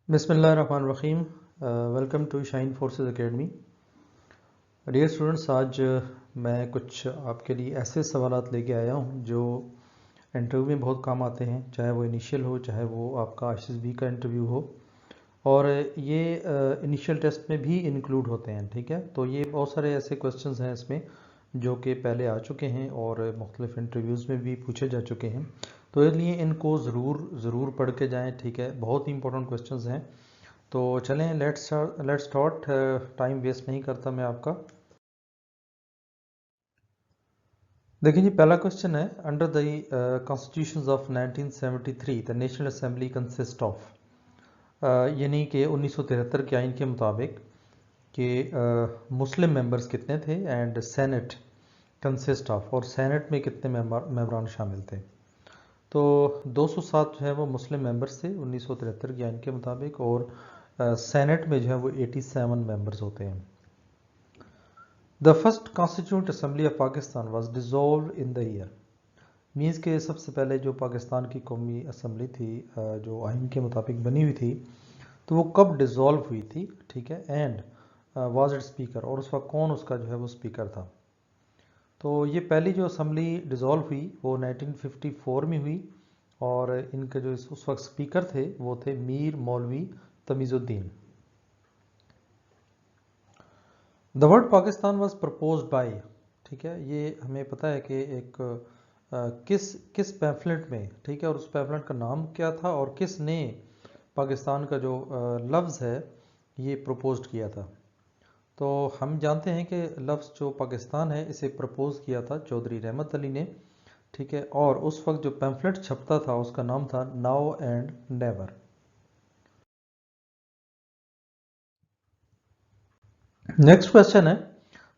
बिस्मिल्लाहिर्रहमानिर्रहीम। Welcome to Shine Forces academy. Dear students, आज मैं कुछ आपके लिए ऐसे सवालात लेके आया हूँ जो इंटरव्यू में बहुत काम आते हैं, चाहे वो इनिशियल हो, चाहे वो आपका आईसीएसबी का इंटरव्यू हो, और ये इनिशियल टेस्ट में भी इंक्लूड होते हैं। ठीक है, तो ये बहुत सारे ऐसे क्वेश्चंस हैं इसमें जो कि पहले आ चुके हैं और मुख्तलिफ इंटरव्यूज़ में भी पूछे जा चुके हैं, तो इसलिए इनको ज़रूर पढ़ के जाएँ। ठीक है, बहुत ही इंपॉर्टेंट क्वेश्चंस हैं। तो चलें, लेट्स स्टार्ट। टाइम वेस्ट नहीं करता मैं आपका। देखिए जी, पहला क्वेश्चन है, under the constitutions of 1973 the national assembly consist of, यानी कि 1973 के आइन के मुताबिक कि मुस्लिम मेंबर्स कितने थे, एंड सेनेट कंसिस्ट ऑफ, और सेनेट में कितने मेंबरान शामिल थे। तो 207 जो है वो मुस्लिम मेंबर्स थे 1973 के आइन के मुताबिक, और सेनेट में जो है वो 87 मेंबर्स होते हैं। The first constituent assembly of Pakistan was dissolve in the year, means के सबसे पहले जो पाकिस्तान की कौमी असम्बली थी जो आइन के मुताबिक बनी हुई थी, तो वो कब डिसॉल्व हुई थी। ठीक है, एंड वाज इट स्पीकर, और उसका कौन उसका जो है वो स्पीकर था। तो ये पहली जो असम्बली डिसॉल्व हुई वो 1954 में हुई, और इनके जो उस वक्त स्पीकर थे वो थे Mir Maulvi Tamizuddin. The word Pakistan was proposed by, ठीक है, ये हमें पता है कि एक किस पैम्फलेट में, ठीक है, और उस पैम्फलेट का नाम क्या था और किसने पाकिस्तान का जो लफ्ज़ है ये प्रपोज्ड किया था। तो हम जानते हैं कि लफ्ज़ जो पाकिस्तान है इसे प्रपोज किया था चौधरी रहमत अली ने। ठीक है, और उस वक्त जो पैम्फलेट छपता था उसका नाम था now and never. Next question है,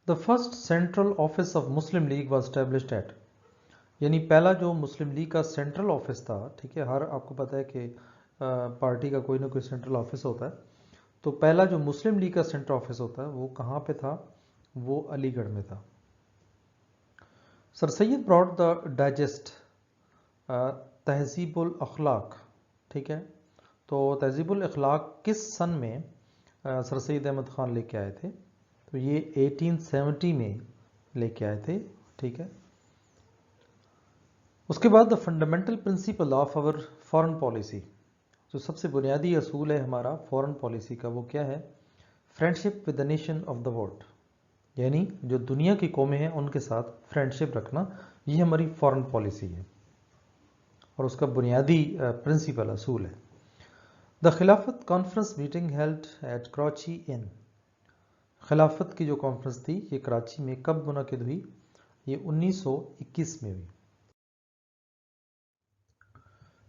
the first central office of Muslim League was established at, यानी पहला जो मुस्लिम लीग का सेंट्रल ऑफिस था, ठीक है, हर आपको पता है कि पार्टी का कोई ना कोई सेंट्रल ऑफिस होता है, तो पहला जो मुस्लिम लीग का सेंट्रल ऑफिस होता है वो कहाँ पे था, वो अलीगढ़ में था। Sir Syed brought the digest Tahzibul Akhlaq, ठीक है, तो तहजीबुल अखलाक किस सन में सर सैयद अहमद ख़ान लेके आए थे, तो ये 1870 में लेके आए थे। ठीक है, उसके बाद the fundamental principle of our foreign policy, जो सबसे बुनियादी असूल है हमारा फॉरेन पॉलिसी का, वो क्या है, friendship with the nation of the world, यानी जो दुनिया की कौमें हैं उनके साथ फ्रेंडशिप रखना, ये हमारी फॉरेन पॉलिसी है और उसका बुनियादी प्रिंसिपल असूल है। The Khilafat conference meeting held at Karachi in, Khilafat की जो कॉन्फ्रेंस थी ये कराची में कब मुनक़िद हुई, ये 1921 में हुई।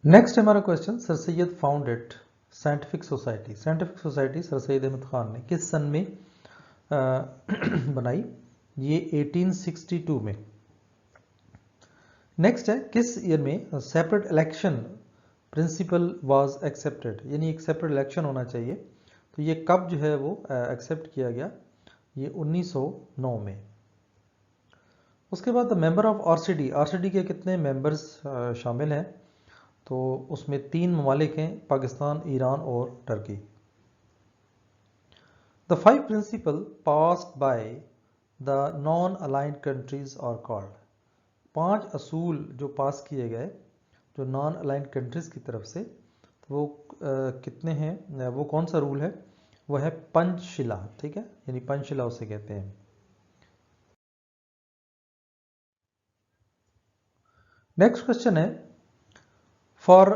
नेक्स्ट हमारा question, Sir Syed founded scientific society, scientific society Sir Syed Ahmad Khan ने किस सन में बनाई, ये 1862 में। नेक्स्ट है, किस ईयर में separate election principle was accepted, यानी एक सेपरेट इलेक्शन होना चाहिए, तो ये कब जो है वो एक्सेप्ट किया गया, ये 1909 में। उसके बाद the member of RCD, RCD के कितने मेंबर्स शामिल हैं, तो उसमें 3 ममालिक हैं, पाकिस्तान, ईरान और Turkey. The 5 principle passed by the non aligned countries are called, 5 असूल जो पास किए गए जो नॉन अलाइंड कंट्रीज की तरफ से, तो वो कितने हैं, वो कौन सा रूल है, वो है पंचशिला। ठीक है, यानी पंचशिला उसे कहते हैं। नेक्स्ट क्वेश्चन है, for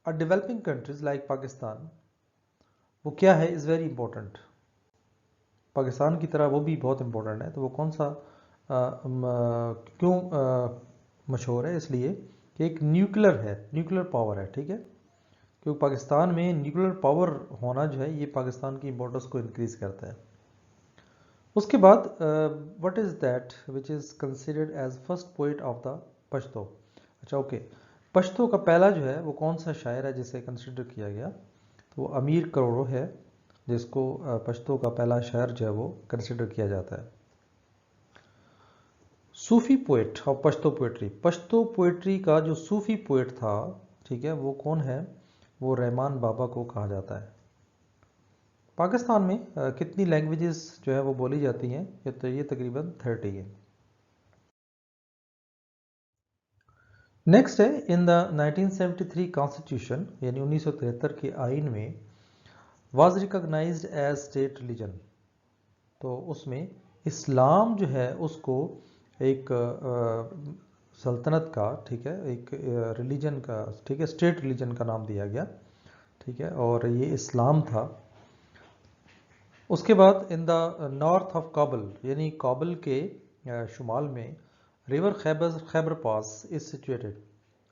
a developing countries like Pakistan, वो क्या है, इज़ वेरी इंपॉर्टेंट, पाकिस्तान की तरह वो भी बहुत इंपॉर्टेंट है, तो वो कौन सा क्यों मशहूर है, इसलिए कि एक न्यूक्लियर है, न्यूक्लियर पावर है। ठीक है, क्योंकि पाकिस्तान में न्यूक्लियर पावर होना जो है ये पाकिस्तान की इंपॉर्टेंस को इंक्रीज करता है। उसके बाद what is that which is considered as first poet of the Pashto, अच्छा ओके, पश्तो का पहला जो है वो कौन सा शायर है जिसे कंसिडर किया गया, तो वो अमीर करोड़ो है जिसको पश्तो का पहला शायर जो है वो कंसिडर किया जाता है। Sufi poet of Pashto poetry, Pashto poetry का जो सूफी पोइट था, ठीक है, वो कौन है, वो रहमान बाबा को कहा जाता है। पाकिस्तान में कितनी लैंग्वेजेस जो है वो बोली जाती हैं? ये तकरीबन 30 है। नेक्स्ट है, इन द 1973 कॉन्स्टिट्यूशन यानी 1973 के आइन में was recognised as state religion, तो उसमें इस्लाम जो है उसको एक सल्तनत का, ठीक है, एक रिलीजन का, ठीक है, स्टेट रिलीजन का नाम दिया गया, ठीक है, और ये इस्लाम था। उसके बाद in the north of Kabul यानी काबुल के शुमाल में river Khyber pass is situated,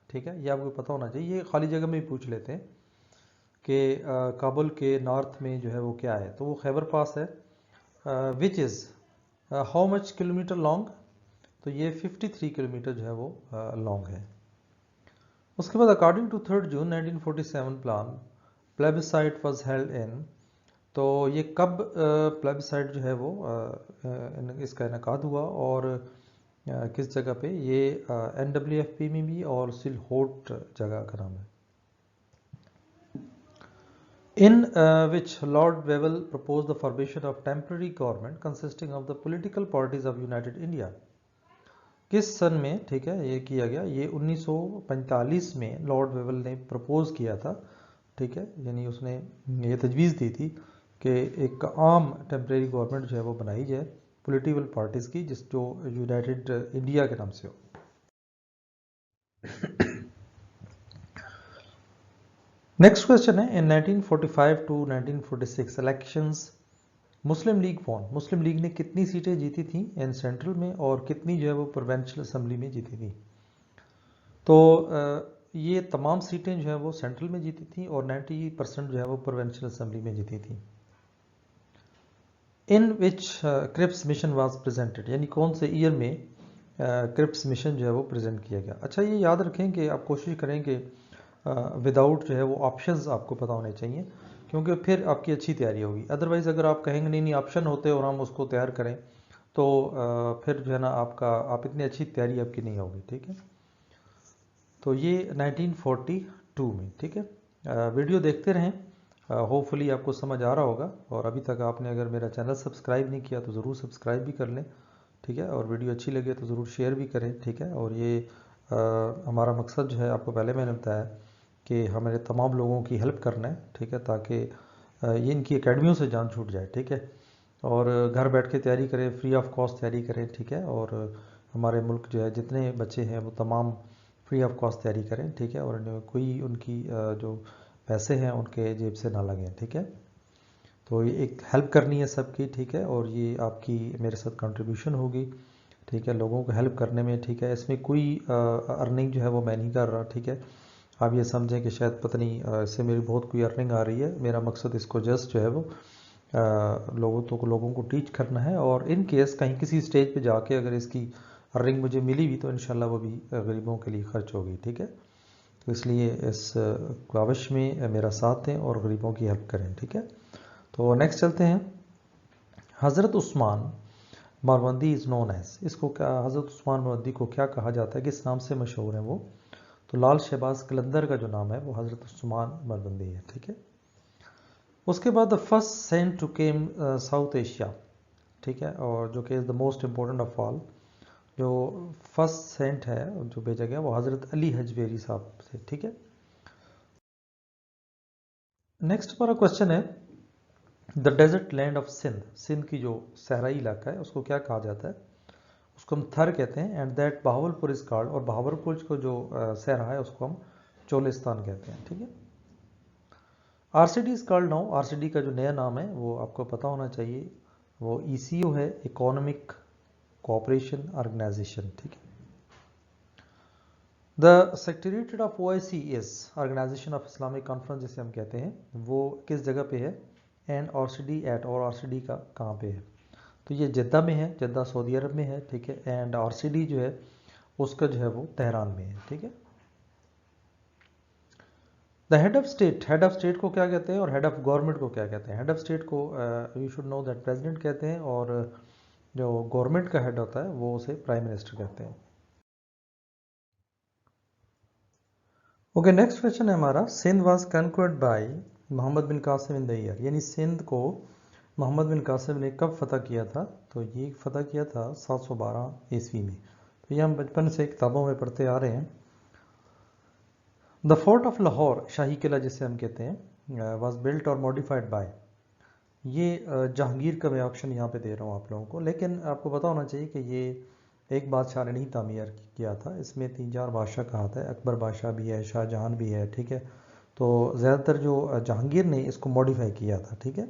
ठीक है, ये आपको पता होना चाहिए, ये खाली जगह में ही पूछ लेते हैं कि काबुल के नॉर्थ में जो है वो क्या है, तो वो खैबर पास है, which is how much kilometre long, तो ये 53 किलोमीटर जो है वो लॉन्ग है। उसके बाद according to 3 June 1947 plan plebiscite was held in, तो ये कब प्लेबिसाइट जो है वो इसका इनकाद हुआ और किस जगह पे, ये NWFP में भी और सिलहोट जगह का नाम है। In which Lord Wavell proposed the formation of temporary government consisting of the political parties of United India, किस सन में, ठीक है, ये किया गया, ये 1945 में लॉर्ड वेवल ने प्रपोज किया था, ठीक है, यानी उसने ये तजवीज़ दी थी कि एक आम टेम्परेरी गवर्नमेंट जो है वो बनाई जाए पॉलिटिकल पार्टीज़ की, जिस जो यूनाइटेड इंडिया के नाम से हो। नेक्स्ट क्वेश्चन है, in 1945 to 1946 elections Muslim League won, Muslim League ने कितनी सीटें जीती थी इन सेंट्रल में और कितनी जो है वो प्रोविंशियल असेंबली में जीती थी? तो ये तमाम सीटें जो है वो सेंट्रल में जीती थी और 90% जो है वो प्रोविंशियल असेंबली में जीती थी। इन विच क्रिप्स मिशन वाज प्रेजेंटेड, यानी कौन से ईयर में क्रिप्स मिशन जो है वो प्रेजेंट किया गया? अच्छा, ये याद रखें कि आप कोशिश करें कि विदाउट जो है वो ऑप्शंस आपको पता होने चाहिए, क्योंकि फिर आपकी अच्छी तैयारी होगी। अदरवाइज़ अगर आप कहेंगे नहीं ऑप्शन होते और हम उसको तैयार करें, तो फिर जो है ना आप इतनी अच्छी तैयारी आपकी नहीं होगी, ठीक है। तो ये 1942 में, ठीक है। वीडियो देखते रहें, होपफुली आपको समझ आ रहा होगा, और अभी तक आपने अगर मेरा चैनल सब्सक्राइब नहीं किया तो ज़रूर सब्सक्राइब भी कर लें, ठीक है, और वीडियो अच्छी लगे तो ज़रूर शेयर भी करें, ठीक है। और ये हमारा मकसद जो है, आपको पहले मैंने बताया कि हमारे तमाम लोगों की हेल्प करना है, ठीक है, ताकि ये इनकी एकेडमियों से जान छूट जाए, ठीक है, और घर बैठ के तैयारी करें, फ्री ऑफ कॉस्ट तैयारी करें, ठीक है, और हमारे मुल्क जो है जितने बच्चे हैं वो तमाम फ्री ऑफ कॉस्ट तैयारी करें, ठीक है, और कोई उनकी जो पैसे हैं उनके जेब से ना लगें, ठीक है। तो ये एक हेल्प करनी है सबकी, ठीक है, और ये आपकी मेरे साथ कंट्रीब्यूशन होगी, ठीक है, लोगों को हेल्प करने में, ठीक है। इसमें कोई अर्निंग जो है वो मैं नहीं कर रहा, ठीक है। आप ये समझें कि शायद पता नहीं इससे मेरी बहुत कोई अर्निंग आ रही है, मेरा मकसद इसको जस्ट जो है वो लोगों को टीच करना है, और इन केस कहीं किसी स्टेज पे जाके अगर इसकी अर्निंग मुझे मिली भी तो इंशाल्लाह वो भी गरीबों के लिए खर्च होगी, ठीक है। तो इसलिए इस काविश में मेरा साथ दें और गरीबों की हेल्प करें, ठीक है। तो नेक्स्ट चलते हैं, हज़रत उस्मान मारवंदी इज़ नोन एज, इसको क्या, हज़रत उस्मान मारवंदी को क्या कहा जाता है, किस नाम से मशहूर है वो? तो लाल शहबाज कलंदर का जो नाम है वो हज़रत उस्मान मारवंदी है, ठीक है। उसके बाद the first saint to came South Asia, ठीक है, और जो कि is the most important of all, जो फर्स्ट सेंट है जो भेजा गया वो हज़रत अली हजवेरी साहब से, ठीक है। नेक्स्ट हमारा क्वेश्चन है, the desert land of Sindh, Sindh की जो सहराई इलाका है उसको क्या कहा जाता है? उसको हम थर कहते हैं, and that Bahawalpur is called, और बहावलपुर को जो सहरा है उसको हम चोलिस्तान कहते हैं, ठीक है। RCD is called now, RCD का जो नया नाम है वो आपको पता होना चाहिए, वो ईसीओ है, इकोनॉमिक कोऑपरेशन ऑर्गेनाइजेशन, ठीक है। The secretariat of OIC is organisation of Islamic conference जिसे हम कहते हैं, वो किस जगह पे है? एंड आरसीडी एट, और आरसीडी का कहाँ पे है? तो ये जद्दा में है, जद्दा सऊदी अरब में है, ठीक है, एंड आरसीडी जो है उसका जो है वो तेहरान में है, ठीक है। The head of state, head of state को क्या कहते हैं और हेड ऑफ गवर्नमेंट को क्या कहते हैं? हेड ऑफ स्टेट को you should know that president कहते हैं, और जो गवर्नमेंट का हेड होता है वो उसे प्राइम मिनिस्टर कहते हैं। ओके, नेक्स्ट क्वेश्चन है हमारा, Sindh was conquered by Mohammad bin Qasim in the year, यानी सिंध को मोहम्मद बिन कासिम ने कब फतह किया था? तो ये फतह किया था 712 ईस्वी में। तो ये हम बचपन से किताबों में पढ़ते आ रहे हैं। द फोर्ट ऑफ लाहौर, शाही किला जिसे हम कहते हैं, वाज बिल्ट और मॉडिफाइड बाय, ये जहांगीर का मैं ऑप्शन यहाँ पे दे रहा हूँ आप लोगों को, लेकिन आपको पता होना चाहिए कि ये एक बादशाह ने नहीं तामीर किया था, इसमें 3-4 बादशाह कहा था, अकबर बादशाह भी है, शाहजहां भी है, ठीक है। तो ज़्यादातर जो जहांगीर ने इसको मॉडिफाई किया था, ठीक है।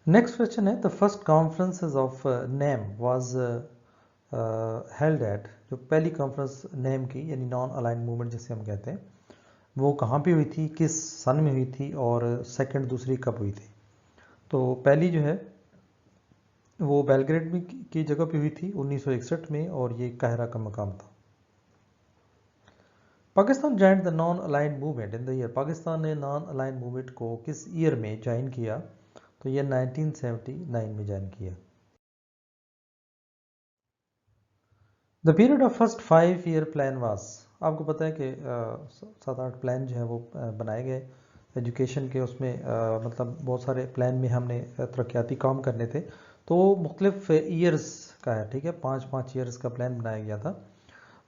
नेक्स्ट क्वेश्चन है, the first conferences of name was held at, जो पहली कॉन्फ्रेंस नेम की यानी नॉन अलाइन मूवमेंट जिसे हम कहते हैं, वो कहाँ पे हुई थी, किस सन में हुई थी, और सेकंड दूसरी कब हुई थी? तो पहली जो है वो बेलग्रेड में की जगह पे हुई थी 1961 में, और ये काहिरा का मकाम था। Pakistan joined the non align movement in the year, Pakistan ने नॉन अलाइन मूवमेंट को किस ईयर में ज्वाइन किया? तो ये 1979 में ज्वाइन किया। The period of first 5 year plan was, आपको पता है कि 7-8 प्लान जो है वो बनाए गए एजुकेशन के, उसमें मतलब बहुत सारे प्लान में हमने तरक्याती काम करने थे, तो मुख्तलिफ ईयर्स का है, ठीक है, 5-5 ईयर्स का प्लान बनाया गया था।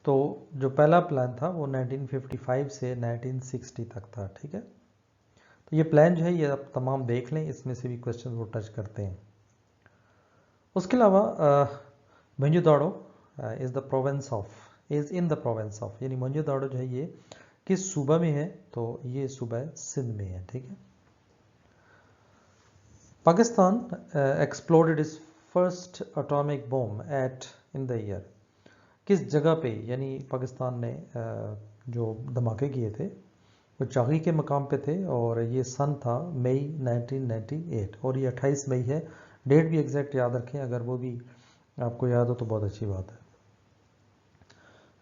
तो जो पहला प्लान था वो 1955 से 1960 तक था, ठीक है। तो ये प्लान जो है ये आप तमाम देख लें, इसमें से भी क्वेश्चन वो टच करते हैं। उसके अलावा Mohenjodaro is the province of, is in the province of, यानी मोहनजोदाड़ो जो है ये किस सूबा में है? तो ये सूबा सिंध में है, ठीक है। Pakistan exploded is first atomic bomb at in the year, किस जगह पे यानी पाकिस्तान ने जो धमाके किए थे वो चागी के मकाम पे थे, और ये सन था मई 1998, और ये 28 मई है। डेट भी एग्जैक्ट याद रखें, अगर वो भी आपको याद हो तो बहुत अच्छी बात है।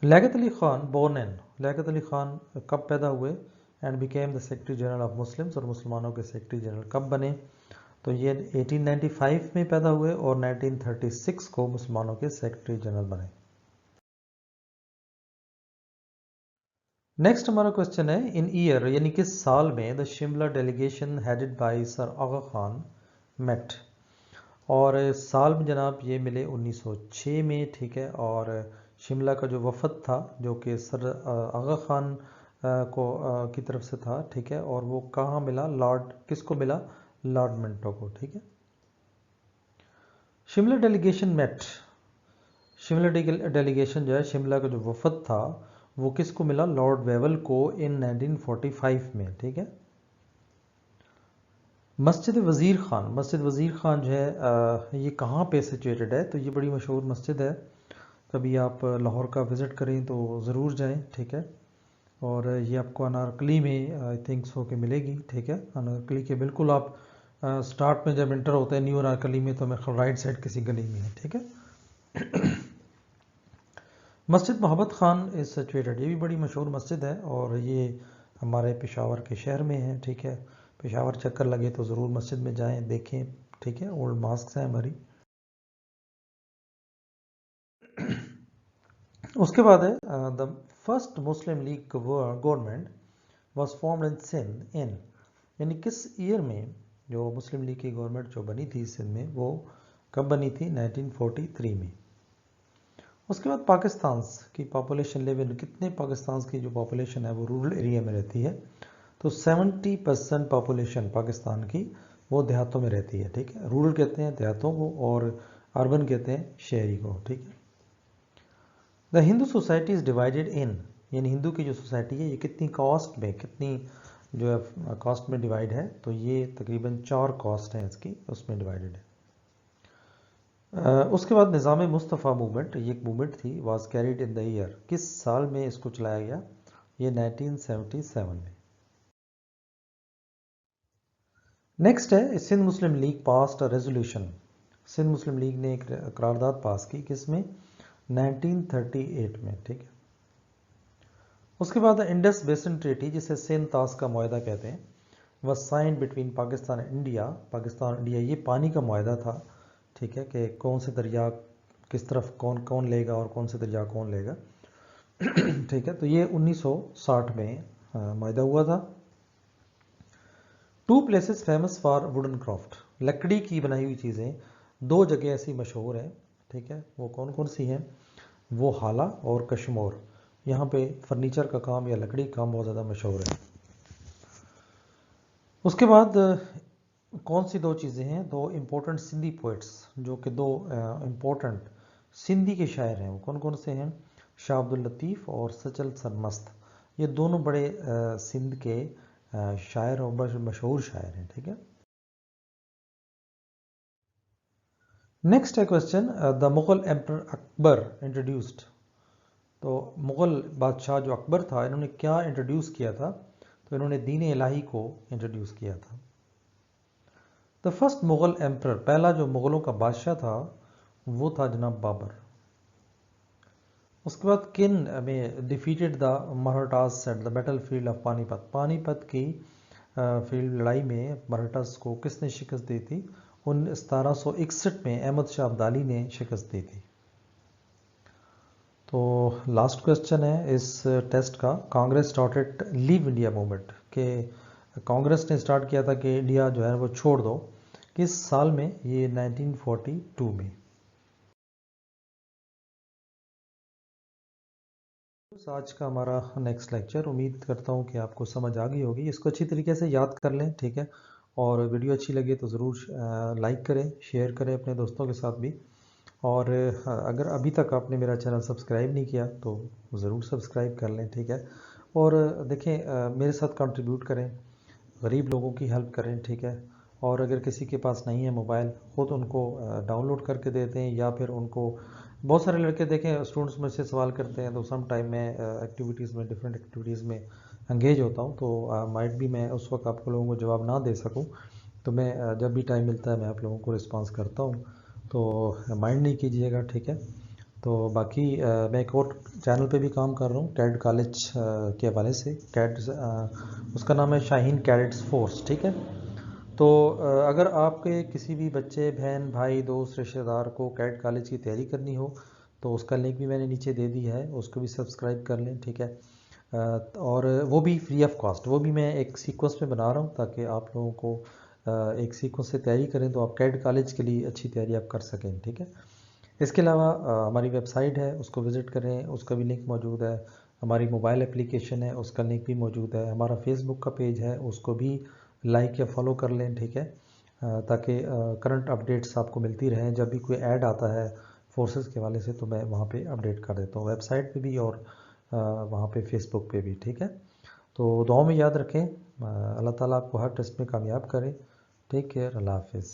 लियाकत अली खान बोर्न इन, लियाकत अली खान कब पैदा हुए and became the secretary general of Muslims, और मुसलमानों के सेक्रेटरी जनरल कब बने? तो ये 1895 में पैदा हुए और 1936 को मुसलमानों के सेक्रेटरी जनरल बने। नेक्स्ट हमारा क्वेश्चन है, इन ईयर यानी किस साल में the Shimla delegation headed by Sir Aga Khan met, और साल में जनाब ये मिले 1906 में, ठीक है। और शिमला का जो वफद था जो कि सर आगा खान को की तरफ से था, ठीक है, और वो कहाँ मिला? लॉर्ड, किसको मिला? लॉर्ड मिंटो को, ठीक है। Shimla delegation met, Shimla delegation जो है, शिमला का जो वफद था वो किसको मिला? लॉर्ड वेवल को इन 1945 में, ठीक है। मस्जिद वज़ीर ख़ान, मस्जिद वज़ीर ख़ान जो है ये कहाँ पे सिचुएटेड है? तो ये बड़ी मशहूर मस्जिद है, कभी आप लाहौर का विज़िट करें तो ज़रूर जाएं, ठीक है। और ये आपको अनारकली में आई थिंक सो के मिलेगी, ठीक है। अनारकली के बिल्कुल आप स्टार्ट में जब इंटर होते हैं न्यू अनारकली में, तो मेरे राइट साइड किसी गली में है, ठीक है। मस्जिद मोहब्बत खान इज़ सिचुएटेड, ये भी बड़ी मशहूर मस्जिद है, और ये हमारे पेशावर के शहर में है, ठीक है। पेशावर चक्कर लगे तो ज़रूर मस्जिद में जाएं, देखें, ठीक है। ओल्ड मॉस्क है हमारी। उसके बाद है the first Muslim League government was formed in Sindh in, यानी किस ईयर में जो मुस्लिम लीग की गवर्नमेंट जो बनी थी सिंध में, वो कब बनी थी? 1943 में। उसके बाद पाकिस्तान की पॉपुलेशन लेवल, कितने पाकिस्तान की जो पॉपुलेशन है वो रूरल एरिया में रहती है? तो 70% पॉपुलेशन पाकिस्तान की वो देहातों में रहती है, ठीक है। रूरल कहते हैं देहातों को, और अर्बन कहते हैं शहरी को, ठीक है। The Hindu society is divided in, यानी हिंदू की जो सोसाइटी है ये कितनी कास्ट में, कितनी जो है कास्ट में डिवाइड है? तो ये तकरीबन 4 कास्ट हैं इसकी, उसमें डिवाइडेड है। उसके बाद निज़ाम मुस्तफ़ा मूवमेंट, ये एक मूवमेंट थी, was carried in the year, किस साल में इसको चलाया गया? ये 1977 में। नेक्स्ट है, Sindh Muslim League passed a resolution, Sindh Muslim League ने एक करारदाद पास की, किसमें? 1938 में, ठीक है। उसके बाद इंडस बेसिन ट्रीटी, जिसे सिंध तास का मुआहदा कहते हैं, वह sign between Pakistan and India, Pakistan India, ये पानी का मुआहदा था, ठीक है, कि कौन से दरिया किस तरफ कौन कौन लेगा और कौन से दरिया कौन लेगा। ठीक है, तो ये 1960 में मायदा हुआ था। 2 places famous for wooden craft, लकड़ी की बनाई हुई चीज़ें 2 जगह ऐसी मशहूर हैं, ठीक है, वो कौन कौन सी हैं? वो हाला और कश्मोर। यहाँ पे फर्नीचर का काम या लकड़ी का काम बहुत ज़्यादा मशहूर है। उसके बाद कौन सी 2 चीज़ें हैं? 2 इम्पोर्टेंट सिंधी पोइट्स, जो कि 2 इम्पोर्टेंट सिंधी के शायर हैं, वो कौन कौन से हैं? शाह अब्दुल लतीफ़ और सचल सरमस्त। ये दोनों बड़े सिंध के शायर और बड़े मशहूर शायर हैं, ठीक है। नेक्स्ट है question, the Mughal emperor Akbar introduced. तो मुगल बादशाह जो अकबर था, इन्होंने क्या इंट्रोड्यूस किया था? तो इन्होंने दीन इलाही को इंट्रोड्यूस किया था। द फर्स्ट मुगल एम्पर, पहला जो मुगलों का बादशाह था वो था जनाब बाबर। उसके बाद किन में defeated the Marathas at the battle field of Panipat, Panipat की फील्ड लड़ाई में मराठास को किसने शिकस्त दी थी? 1761 में अहमद शाह अब्दाली ने शिकस्त दी थी। तो लास्ट क्वेश्चन है इस टेस्ट का, Congress started leave India movement, के कांग्रेस ने स्टार्ट किया था कि इंडिया जो है वो छोड़ दो, किस साल में? ये 1942 में। आज का हमारा नेक्स्ट लेक्चर, उम्मीद करता हूँ कि आपको समझ आ गई होगी। इसको अच्छी तरीके से याद कर लें, ठीक है। और वीडियो अच्छी लगे तो ज़रूर लाइक करें, शेयर करें अपने दोस्तों के साथ भी। और अगर अभी तक आपने मेरा चैनल सब्सक्राइब नहीं किया तो ज़रूर सब्सक्राइब कर लें, ठीक है। और देखें, मेरे साथ कंट्रीब्यूट करें, गरीब लोगों की हेल्प करें, ठीक है। और अगर किसी के पास नहीं है मोबाइल, खुद उनको डाउनलोड करके देते हैं, या फिर उनको, बहुत सारे लड़के देखें स्टूडेंट्स में से सवाल करते हैं, तो सम टाइम मैं एक्टिविटीज़ में, डिफरेंट एक्टिविटीज़ में एंगेज होता हूँ, तो माइट भी मैं उस वक्त आप लोगों को जवाब ना दे सकूँ। तो मैं जब भी टाइम मिलता है मैं आप लोगों को रिस्पॉन्स करता हूँ, तो माइंड नहीं कीजिएगा, ठीक है। तो बाकी मैं एक और चैनल पे भी काम कर रहा हूँ कैड कॉलेज के हवाले से, कैड उसका नाम है शाहीन कैडेट्स फोर्स, ठीक है। तो अगर आपके किसी भी बच्चे, बहन, भाई, दोस्त, रिश्तेदार को कैड कॉलेज की तैयारी करनी हो तो उसका लिंक भी मैंने नीचे दे दी है, उसको भी सब्सक्राइब कर लें, ठीक है। और वो भी फ्री ऑफ कॉस्ट, वो भी मैं एक सीक्वेंस में बना रहा हूँ ताकि आप लोगों को एक सीक्वेंस से तैयारी करें तो आप कैड कॉलेज के लिए अच्छी तैयारी आप कर सकें, ठीक है। इसके अलावा हमारी वेबसाइट है, उसको विज़िट करें, उसका भी लिंक मौजूद है। हमारी मोबाइल एप्लीकेशन है, उसका लिंक भी मौजूद है। हमारा फेसबुक का पेज है, उसको भी लाइक या फॉलो कर लें, ठीक है, ताकि करंट अपडेट्स आपको मिलती रहें। जब भी कोई ऐड आता है फोर्सेस के हवाले से तो मैं वहाँ पे अपडेट कर देता हूँ, वेबसाइट पे भी और वहाँ पे फेसबुक पे भी, ठीक है। तो दुआ में याद रखें, अल्लाह ताला आपको हर टेस्ट में कामयाब करें। टेक केयर, अल्लाह हाफिज़।